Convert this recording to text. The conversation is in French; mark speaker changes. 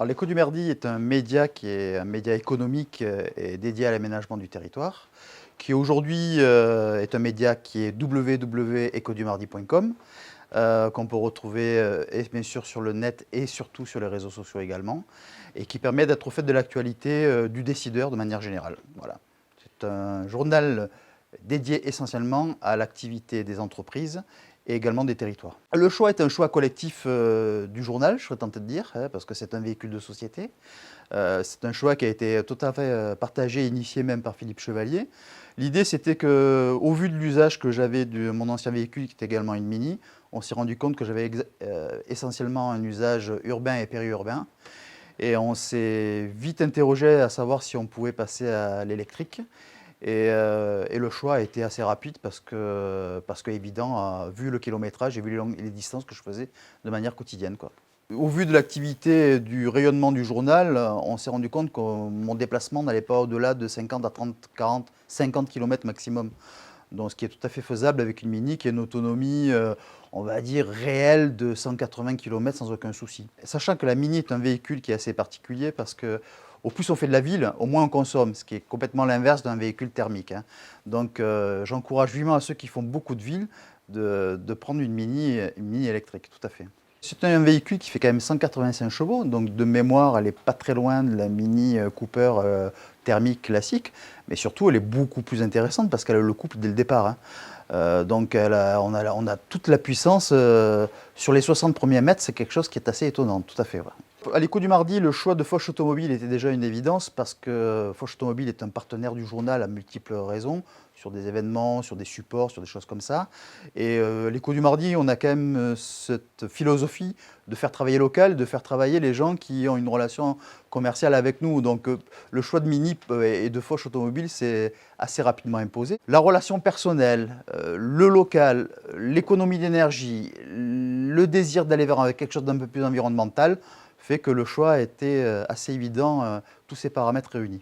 Speaker 1: l'Écho du Merdi est un média qui est un média économique et dédié à l'aménagement du territoire, qui aujourd'hui est un média qui est www.ecodumardi.com, qu'on peut retrouver et bien sûr sur le net et surtout sur les réseaux sociaux également, et qui permet d'être au fait de l'actualité du décideur de manière générale. Voilà. C'est un journal dédié essentiellement à l'activité des entreprises et également des territoires. Le choix est un choix collectif du journal, je serais tenté de dire, parce que c'est un véhicule de société. C'est un choix qui a été tout à fait partagé et initié même par Philippe Chevalier. L'idée, c'était qu'au vu de l'usage que j'avais de mon ancien véhicule, qui était également une Mini, on s'est rendu compte que j'avais essentiellement un usage urbain et périurbain. Et on s'est vite interrogé à savoir si on pouvait passer à l'électrique. Et le choix a été assez rapide parce que évident, vu le kilométrage et vu les distances que je faisais de manière quotidienne, quoi. Au vu de l'activité, du rayonnement du journal, on s'est rendu compte que mon déplacement n'allait pas au-delà de 50 à 30, 40, 50 km maximum. Donc, ce qui est tout à fait faisable avec une Mini qui a une autonomie, on va dire, réelle de 180 km sans aucun souci. Sachant que la Mini est un véhicule qui est assez particulier parce que au plus on fait de la ville, au moins on consomme, ce qui est complètement l'inverse d'un véhicule thermique. Donc, j'encourage vivement à ceux qui font beaucoup de ville de prendre une Mini électrique, tout à fait. C'est un véhicule qui fait quand même 185 chevaux, donc de mémoire, elle n'est pas très loin de la Mini Cooper thermique classique, mais surtout, elle est beaucoup plus intéressante parce qu'elle a le couple dès le départ. Donc, on a toute la puissance. Sur les 60 premiers mètres, c'est quelque chose qui est assez étonnant, tout à fait. Ouais. À l'Écho du Mardi, le choix de Foch Automobile était déjà une évidence parce que Foch Automobile est un partenaire du journal à multiples raisons, sur des événements, sur des supports, sur des choses comme ça. Et l'Écho du Mardi, on a quand même cette philosophie de faire travailler local, de faire travailler les gens qui ont une relation commerciale avec nous. Donc le choix de Mini et de Foch Automobile s'est assez rapidement imposé. La relation personnelle, le local, l'économie d'énergie, le désir d'aller vers quelque chose d'un peu plus environnemental, fait que le choix a été assez évident, tous ces paramètres réunis.